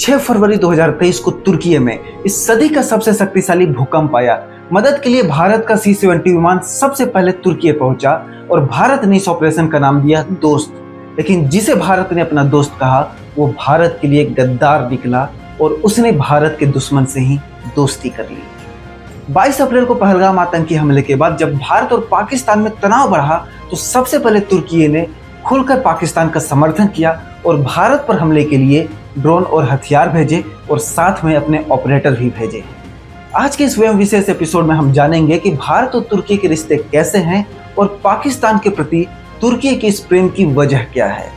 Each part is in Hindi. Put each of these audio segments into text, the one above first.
6 फरवरी 2023 को तुर्की में इस सदी का सबसे शक्तिशाली भूकंप आया। मदद के लिए भारत का C-70 विमान सबसे पहले तुर्की पहुंचा और भारत ने इस ऑपरेशन का नाम दिया दोस्त। लेकिन जिसे भारत ने अपना दोस्त कहा वो भारत के लिए गद्दार निकला और उसने भारत के दुश्मन से ही दोस्ती कर ली। 22 अप्रैल को पहलगाम आतंकी हमले के बाद जब भारत और पाकिस्तान में तनाव बढ़ा तो सबसे पहले तुर्की ने खुलकर पाकिस्तान का समर्थन किया और भारत पर हमले के लिए ड्रोन और हथियार भेजे और साथ में अपने ऑपरेटर भी भेजे। आज के इस विशेष एपिसोड में हम जानेंगे कि भारत और तुर्की के रिश्ते कैसे हैं और पाकिस्तान के प्रति तुर्की के इस प्रेम की वजह क्या है।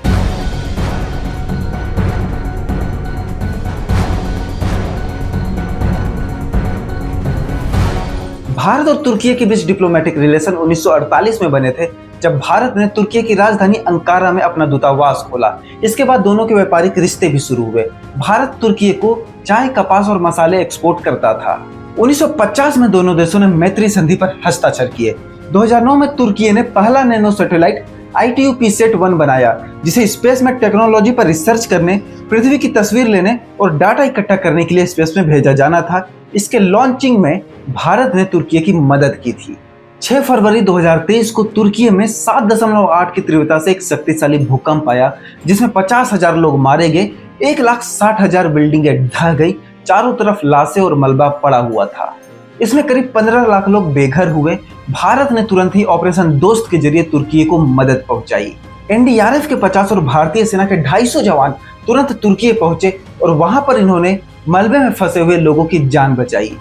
भारत और तुर्की के बीच डिप्लोमेटिक रिलेशन 1948 में बने थे, जब भारत ने तुर्की की राजधानी अंकारा में अपना दूतावास खोला। इसके बाद दोनों के व्यापारिक रिश्ते भी शुरू हुए। भारत तुर्की को चाय, कपास और मसाले एक्सपोर्ट करता था। 1950 में दोनों देशों ने मैत्री संधि पर हस्ताक्षर किए। 2009 में तुर्की ने पहला नैनो सैटेलाइट ITU-PSAT-1 बनाया, जिसे स्पेस में टेक्नोलॉजी पर रिसर्च करने, पृथ्वी की तस्वीर लेने और डाटा इकट्ठा करने के लिए स्पेस में भेजा जाना था। इसके लॉन्चिंग में भारत ने तुर्की की मदद की थी। 6 फरवरी 2023 को तुर्की में 7.8 की तीव्रता से एक शक्तिशाली भूकंप आया, जिसमें 50,000 लोग मारे गए, 1,60,000 बिल्डिंगें ढह गई, चारों तरफ लाशें और मलबा पड़ा हुआ था। इसमें करीब 15 लाख लोग बेघर हुए। भारत ने तुरंत ही ऑपरेशन दोस्त के जरिए तुर्की को मदद पहुंचाई। NDRF के 50 और भारतीय सेना के 250 जवान तुरंत तुर्की पहुंचे और वहां पर इन्होंने मलबे में फंसे हुए लोगों की जान बचाई।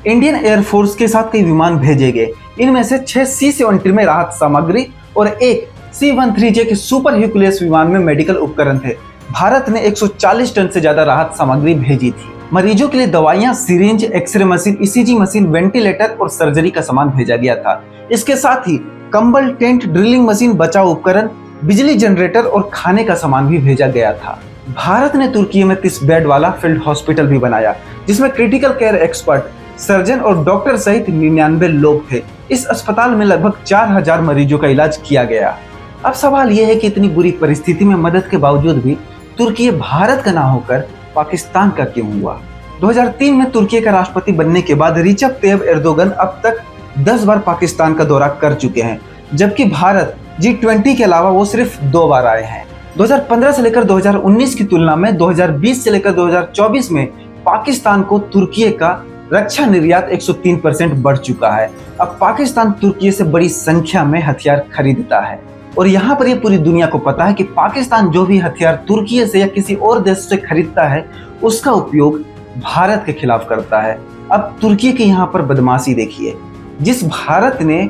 इंडियन एयरफोर्स के साथ कई विमान भेजे गए। इनमें से 6 C-70 में राहत सामग्री और एक C-130J के सुपर ह्यूक्लियस विमान में मेडिकल उपकरण थे। भारत ने 140 टन से ज्यादा राहत सामग्री भेजी थी। मरीजों के लिए दवाइयां, syringe, x ray machine, ECG machine, ventilator और सर्जरी का सामान भेजा गया था। इसके साथ ही कंबल, टेंट, ड्रिलिंग मशीन, बचाव उपकरण, बिजली जनरेटर और खाने का सामान भी भेजा गया था। भारत ने तुर्की में 30 बेड वाला फील्ड हॉस्पिटल भी बनाया, जिसमें क्रिटिकल केयर एक्सपर्ट, सर्जन और डॉक्टर सहित 99 लोग थे। इस अस्पताल में लगभग 4,000 मरीजों का इलाज किया गया। अब सवाल यह है कि इतनी बुरी परिस्थिति में मदद के बावजूद भी तुर्की भारत का ना होकर पाकिस्तान का क्यों हुआ। 2003 में तुर्की का राष्ट्रपति बनने के बाद रिसेप तैयब एर्दोगन अब तक 10 बार पाकिस्तान का दौरा कर चुके हैं, जबकि भारत G20 के अलावा वो सिर्फ 2 बार आए हैं। 2015 से लेकर 2019 की तुलना में 2020 से लेकर 2024 में पाकिस्तान को तुर्की का रक्षा निर्यात 103% बढ़ चुका है। अब पाकिस्तान तुर्की से बड़ी संख्या में हथियार खरीदता है और यहाँ पर ये पूरी दुनिया को पता है कि पाकिस्तान जो भी हथियार तुर्की से या किसी और देश से खरीदता है उसका उपयोग भारत के खिलाफ करता है। अब तुर्की की यहाँ पर बदमाशी देखिए। जिस भारत ने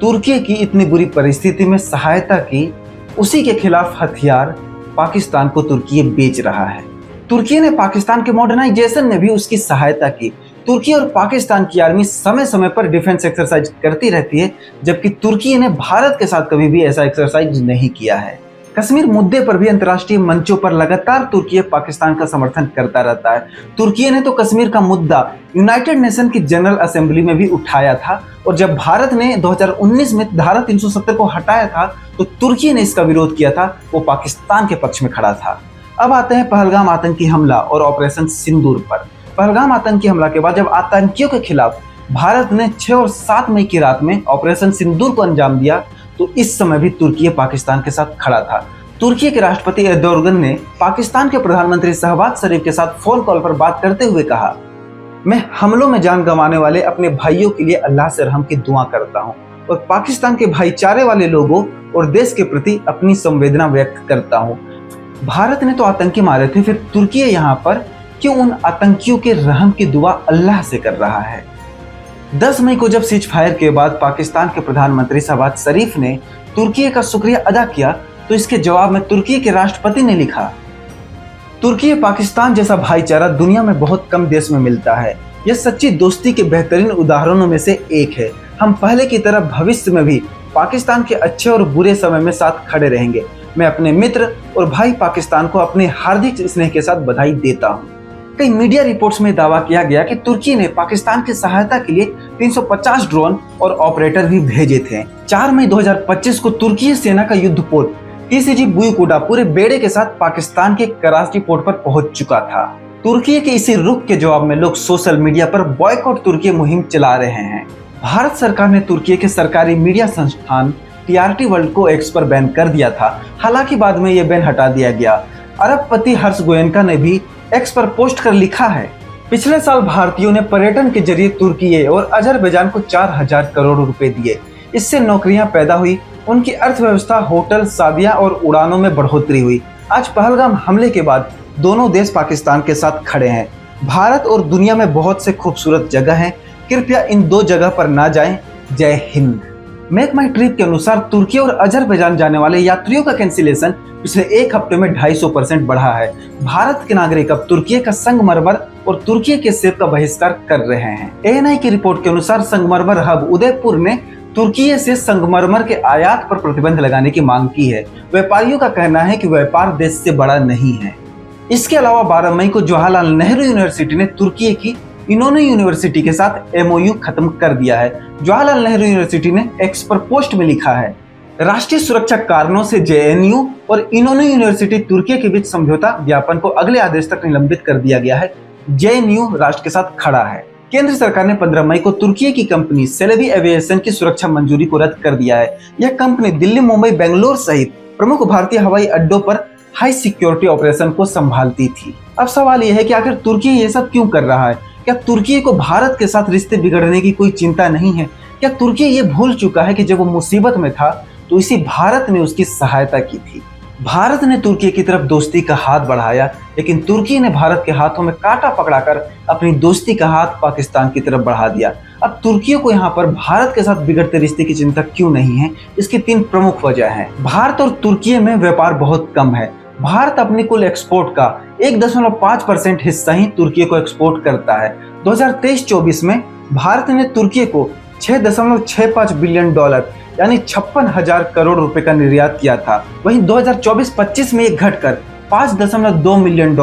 तुर्की की इतनी बुरी परिस्थिति में सहायता की, उसी के खिलाफ हथियार पाकिस्तान को तुर्की बेच रहा है। तुर्की ने पाकिस्तान के मॉडर्नाइजेशन में भी उसकी सहायता की। तुर्की और पाकिस्तान की आर्मी समय समय पर डिफेंस एक्सरसाइज करती रहती है, जबकि तुर्की ने भारत के साथ कभी भी ऐसा एक्सरसाइज नहीं किया है। कश्मीर मुद्दे पर भी अंतर्राष्ट्रीय मंचों पर लगातार तुर्की पाकिस्तान का समर्थन करता रहता है। तुर्की ने तो कश्मीर का मुद्दा यूनाइटेड नेशन की जनरल असेंबली में भी उठाया था और जब भारत ने 2019 में धारा 370 को हटाया था तो तुर्की ने इसका विरोध किया था। वो पाकिस्तान के पक्ष में खड़ा था। अब आते हैं पहलगाम आतंकी हमला और ऑपरेशन सिंदूर पर। पहलगाम आतंकी हमला के बाद जब आतंकियों के खिलाफ भारत ने 6 और 7 मई की रात में ऑपरेशन सिंदूर को अंजाम दिया तो इस समय भी तुर्की पाकिस्तान के साथ खड़ा था। तुर्की के राष्ट्रपति एर्दोगन ने पाकिस्तान के प्रधानमंत्री शहबाज शरीफ के साथ फोन कॉल पर बात करते हुए कहा, मैं हमलों में जान गंवाने वाले अपने भाइयों के लिए अल्लाह से रहम की दुआ करता हूँ और पाकिस्तान के भाईचारे वाले लोगों और देश के प्रति अपनी संवेदना व्यक्त करता हूँ। भारत ने तो आतंकी मारे थे, फिर तुर्की यहाँ पर क्यों उन आतंकियों के रहम की दुआ अल्लाह से कर रहा है। 10 मई को जब सीज फायर के बाद पाकिस्तान के प्रधानमंत्री शहबाज शरीफ ने तुर्की का शुक्रिया अदा किया तो इसके जवाब में तुर्की के राष्ट्रपति ने लिखा, तुर्की पाकिस्तान जैसा भाईचारा दुनिया में बहुत कम देश में मिलता है। यह सच्ची दोस्ती के बेहतरीन उदाहरणों में से एक है। हम पहले की तरह भविष्य में भी पाकिस्तान के अच्छे और बुरे समय में साथ खड़े रहेंगे। मैं अपने मित्र और भाई पाकिस्तान को अपने हार्दिक स्नेह के साथ बधाई देता हूँ। कई मीडिया रिपोर्ट्स में दावा किया गया कि तुर्की ने पाकिस्तान की सहायता के लिए 350 ड्रोन और ऑपरेटर भी भेजे थे। 4 मई 2025 को तुर्की सेना का युद्धपोत TCG बुयुकुडा पूरे बेड़े के साथ पाकिस्तान के कराची पोर्ट पर पहुंच चुका था। तुर्की के इसी रुख के जवाब में लोग सोशल मीडिया पर बॉयकॉट तुर्की मुहिम चला रहे हैं। भारत सरकार ने तुर्की के सरकारी मीडिया संस्थान टीआरटी वर्ल्ड को एक्स पर बैन कर दिया था। हालांकि बाद में यह बैन हटा दिया गया। अरबपति हर्ष गोयनका ने भी एक्स पर पोस्ट कर लिखा है, पिछले साल भारतीयों ने पर्यटन के जरिए तुर्की और अजरबैजान को 4000 करोड़ रुपए दिए। इससे नौकरियां पैदा हुई, उनकी अर्थव्यवस्था, होटल, शादियां और उड़ानों में बढ़ोतरी हुई। आज पहलगाम हमले के बाद दोनों देश पाकिस्तान के साथ खड़े हैं। भारत और दुनिया में बहुत से खूबसूरत जगह हैं, कृपया इन दो जगह पर ना जाएं। जय हिंद। मेक माई ट्रिप के अनुसार तुर्की और अजरबैजान जाने वाले यात्रियों का कैंसिलेशन पिछले एक हफ्ते में 250% बढ़ा है। भारत के नागरिक अब तुर्की का संगमरमर और तुर्की के सेब का बहिष्कार कर रहे हैं। एएनआई की रिपोर्ट के अनुसार संगमरमर हब उदयपुर ने तुर्की से संगमरमर के आयात पर प्रतिबंध लगाने की मांग की है। व्यापारियों का कहना है कि व्यापार देश से बड़ा नहीं है। इसके अलावा 12 मई को जवाहरलाल नेहरू यूनिवर्सिटी ने तुर्की की इनोनू यूनिवर्सिटी के साथ एमओयू खत्म कर दिया है। जवाहरलाल नेहरू यूनिवर्सिटी ने एक्स पर पोस्ट में लिखा है, राष्ट्रीय सुरक्षा कारणों से जेएनयू और इनोनू यूनिवर्सिटी तुर्की के बीच समझौता ज्ञापन को अगले आदेश तक निलंबित कर दिया गया है। जेएनयू राष्ट्र के साथ खड़ा है। केंद्र सरकार ने 15 मई को तुर्की की कंपनी सेलेवी एविएशन की सुरक्षा मंजूरी को रद्द कर दिया है। यह कंपनी दिल्ली, मुंबई, बेंगलोर सहित प्रमुख भारतीय हवाई अड्डों पर हाई सिक्योरिटी ऑपरेशन को संभालती थी। अब सवाल यह है कि आखिर तुर्की ये सब क्यों कर रहा है? क्या तुर्की को भारत के साथ रिश्ते बिगड़ने की कोई चिंता नहीं है? क्या तुर्की ये भूल चुका है कि जब वो मुसीबत में था तो इसी भारत ने उसकी सहायता की थी? भारत ने तुर्की की तरफ दोस्ती का हाथ बढ़ाया, लेकिन तुर्की ने भारत के हाथों में कांटा पकड़ाकर अपनी दोस्ती का हाथ पाकिस्तान की तरफ बढ़ा दिया। अब तुर्की को यहाँ पर भारत के साथ बिगड़ते रिश्ते की चिंता क्यों नहीं है? इसकी 3 प्रमुख वजह है। भारत और तुर्की में व्यापार बहुत कम है। भारत अपनी कुल एक्सपोर्ट का 1.5% हिस्सा ही तुर्की को एक्सपोर्ट करता है। 2023-24 में भारत ने तुर्की को $6.65 बिलियन यानी 56,000 करोड़ रुपए का निर्यात किया था। वहीं 2024-25 में ये घटकर $5.2 मिलियन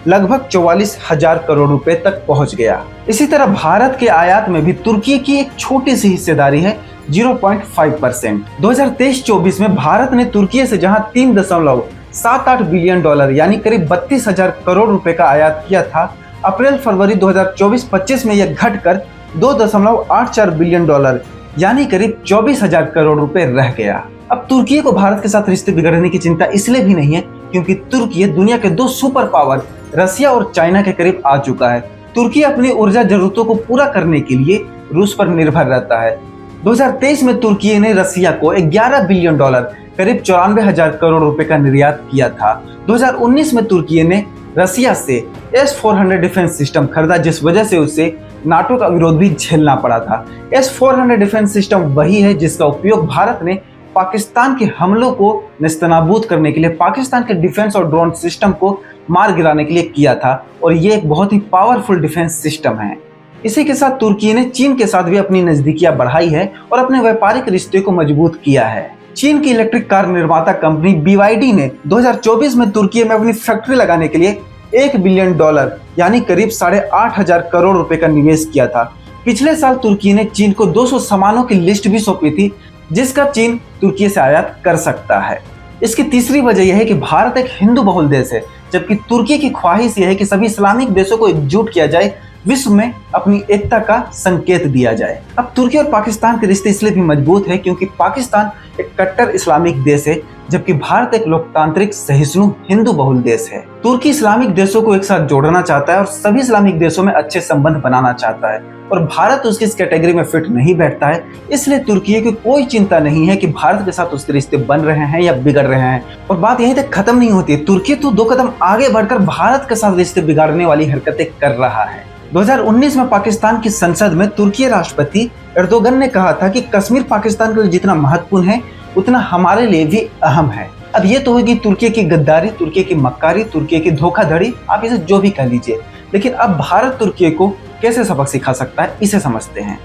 लगभग 44,000 करोड़ रुपए तक पहुंच गया। इसी तरह भारत के आयात में भी तुर्की की एक छोटी सी हिस्सेदारी है, 0.5%। 2023-24 में भारत ने तुर्की से जहां $3.78 बिलियन यानी करीब 32,000 करोड़ रुपए का आयात किया था, अप्रैल-फरवरी 2024-25 में यह घटकर $2.84 बिलियन यानी करीब 24,000 करोड़ रुपए रह गया। अब तुर्की को भारत के साथ रिश्ते बिगड़ने की चिंता इसलिए भी नहीं है क्योंकि तुर्की दुनिया के 2 सुपर पावर रसिया और चाइना के करीब आ चुका है। तुर्की अपनी ऊर्जा जरूरतों को पूरा करने के लिए रूस पर निर्भर रहता है। 2023 में तुर्की ने रसिया को $11 बिलियन करीब 94,000 करोड़ रुपए का निर्यात किया था। 2019 में तुर्की ने रसिया से S-400 डिफेंस सिस्टम खरीदा, जिस वजह से उसे नाटो का विरोध भी झेलना पड़ा था। S-400 डिफेंस सिस्टम वही है जिसका उपयोग भारत ने पाकिस्तान के हमलों को नेस्तनाबूद करने के लिए, पाकिस्तान के डिफेंस और ड्रोन सिस्टम को मार गिराने के लिए किया था, और ये एक बहुत ही पावरफुल डिफेंस सिस्टम है। इसी के साथ तुर्की ने चीन के साथ भी अपनी नजदीकियां बढ़ाई है और अपने व्यापारिक रिश्ते को मजबूत किया है। चीन की इलेक्ट्रिक कार निर्माता कंपनी BYD ने 2024 में तुर्की में अपनी फैक्ट्री लगाने के लिए $1 बिलियन यानी करीब 8,500 करोड़ रुपए का निवेश किया था। पिछले साल तुर्की ने चीन को 200 सामानों की लिस्ट भी सौंपी थी जिसका चीन तुर्की से आयात कर सकता है। इसकी तीसरी वजह यह है कि भारत एक हिंदू बहुल देश है, जबकि तुर्की की ख्वाहिश यह है कि सभी इस्लामिक देशों को एकजुट किया जाए, विश्व में अपनी एकता का संकेत दिया जाए। अब तुर्की और पाकिस्तान के रिश्ते इसलिए भी मजबूत है क्योंकि पाकिस्तान एक कट्टर इस्लामिक देश है, जबकि भारत एक लोकतांत्रिक सहिष्णु हिंदू बहुल देश है। तुर्की इस्लामिक देशों को एक साथ जोड़ना चाहता है और सभी इस्लामिक देशों में अच्छे संबंध बनाना चाहता है, और भारत उसकी इस कैटेगरी में फिट नहीं बैठता है। इसलिए तुर्की की कोई चिंता नहीं है कि भारत के साथ उसके रिश्ते बन रहे हैं या बिगड़ रहे हैं। और बात यहीं तक खत्म नहीं होती है, तुर्की तो 2 कदम आगे बढ़कर भारत के साथ रिश्ते बिगाड़ने वाली हरकतें कर रहा है। 2019 में पाकिस्तान की संसद में तुर्की राष्ट्रपति एर्दोगन ने कहा था कि कश्मीर पाकिस्तान के लिए जितना महत्वपूर्ण है उतना हमारे लिए भी अहम है। अब ये तो होगी तुर्की की गद्दारी, तुर्की की मक्कारी, तुर्की की धोखाधड़ी, आप इसे जो भी कह लीजिए, लेकिन अब भारत तुर्की को कैसे सबक सिखा सकता है, इसे समझते हैं।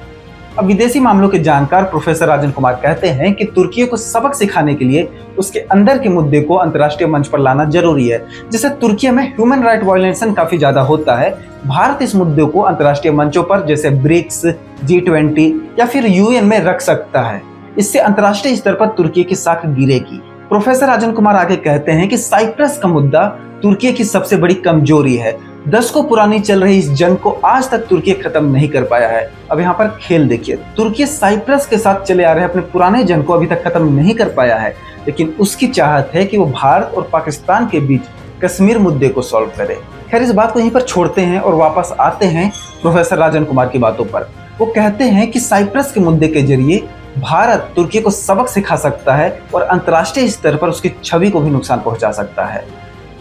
अब विदेशी मामलों के जानकार प्रोफेसर राजन कुमार कहते हैं कि तुर्की को सबक सिखाने के लिए उसके अंदर के मुद्दे को अंतर्राष्ट्रीय मंच पर लाना जरूरी है। जैसे तुर्की में ह्यूमन राइट वायलेशन काफी ज्यादा होता है, भारत इस मुद्दे को अंतर्राष्ट्रीय मंचों पर जैसे ब्रिक्स, G20 या फिर UN में रख सकता है। इससे अंतर्राष्ट्रीय स्तर पर तुर्की की साख गिरेगी। प्रोफेसर राजन कुमार आगे कहते हैं कि साइप्रस का मुद्दा तुर्की की सबसे बड़ी कमजोरी है। दशकों पुरानी चल रही इस जंग को आज तक तुर्की खत्म नहीं कर पाया है। अब यहाँ पर खेल देखिए, तुर्की साइप्रस के साथ चले आ रहे अपने पुराने जंग को अभी तक खत्म नहीं कर पाया है, लेकिन उसकी चाहत है कि वो भारत और पाकिस्तान के बीच कश्मीर मुद्दे को सॉल्व करे। खैर, इस बात को यहीं पर छोड़ते हैं और वापस आते हैं प्रोफेसर राजन कुमार की बातों पर। वो कहते हैं कि साइप्रस के मुद्दे के जरिए भारत तुर्की को सबक सिखा सकता है और अंतर्राष्ट्रीय स्तर पर उसकी छवि को भी नुकसान पहुंचा सकता है।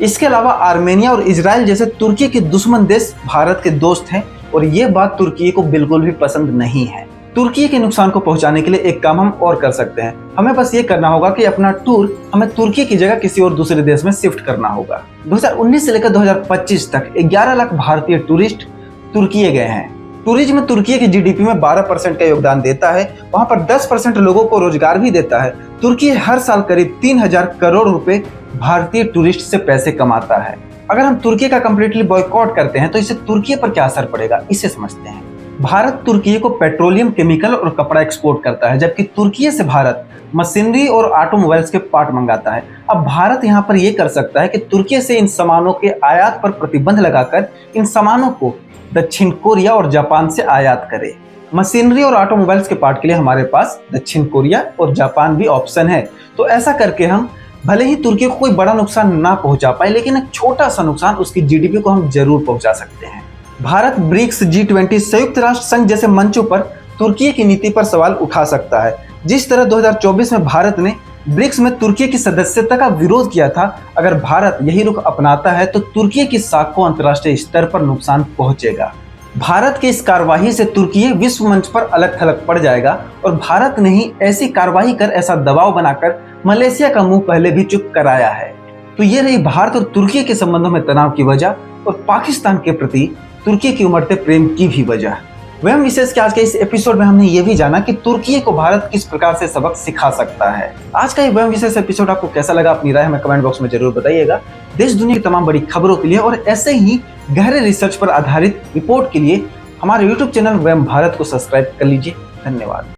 इसके अलावा आर्मेनिया और इजराइल जैसे तुर्की के दुश्मन देश भारत के दोस्त हैं और ये बात तुर्की को बिल्कुल भी पसंद नहीं है। तुर्की के नुकसान को पहुंचाने के लिए एक काम हम और कर सकते हैं। हमें बस ये करना होगा कि अपना टूर हमें तुर्की की जगह किसी और दूसरे देश में शिफ्ट करना होगा। 2019 से लेकर 2025 तक 11 लाख भारतीय टूरिस्ट तुर्की गए हैं। टूरिज्म तुर्की की जीडीपी में 12% का योगदान देता है। वहां पर 10% लोगों को रोजगार भी देता है। तुर्की हर साल करीब 3000 करोड़ रुपए भारतीय टूरिस्ट से पैसे कमाता है। अगर हम तुर्की का कंप्लीटली बॉयकॉट करते हैं तो इससे तुर्की पर क्या असर पड़ेगा, इसे समझते हैं। भारत तुर्की को पेट्रोलियम, केमिकल और कपड़ा एक्सपोर्ट करता है, जबकि तुर्की से भारत मशीनरी और ऑटोमोबाइल्स के पार्ट मंगाता है। अब भारत यहाँ पर यह कर सकता है कि तुर्की से इन सामानों के आयात पर प्रतिबंध लगाकर इन सामानों को दक्षिण कोरिया और जापान से आयात करे। मशीनरी और ऑटोमोबाइल्स के पार्ट के लिए हमारे पास दक्षिण कोरिया और जापान भी ऑप्शन है। तो ऐसा करके हम भले ही तुर्की को कोई बड़ा नुकसान ना पहुंचा पाए, लेकिन एक छोटा सा नुकसान उसकी जीडीपी को हम जरूर पहुंचा सकते हैं। भारत ब्रिक्स, G20, संयुक्त राष्ट्र संघ जैसे मंचों पर तुर्की की नीति पर सवाल उठा सकता है। जिस तरह 2024 में भारत ने ब्रिक्स में तुर्की की सदस्यता का विरोध किया था, अगर भारत यही रुख अपनाता है तो तुर्की की साख को अंतर्राष्ट्रीय स्तर पर नुकसान पहुंचेगा। भारत की इस कार्रवाई से तुर्की विश्व मंच पर अलग थलग पड़ जाएगा और भारत ने ही ऐसी कार्रवाई कर, ऐसा दबाव बनाकर मलेशिया का मुंह पहले भी चुप कराया है। तो ये रही भारत और तुर्की के संबंधों में तनाव की वजह और पाकिस्तान के प्रति तुर्की की उमड़ते प्रेम की भी वजह। वयम विशेष के आज के इस एपिसोड में हमने ये भी जाना कि तुर्की को भारत किस प्रकार से सबक सिखा सकता है। आज का ये वयम विशेष एपिसोड आपको कैसा लगा, अपनी राय हमें कमेंट बॉक्स में जरूर बताइएगा। देश दुनिया की तमाम बड़ी खबरों के लिए और ऐसे ही गहरे रिसर्च पर आधारित रिपोर्ट के लिए हमारे YouTube चैनल वयम भारत को सब्सक्राइब कर लीजिए। धन्यवाद।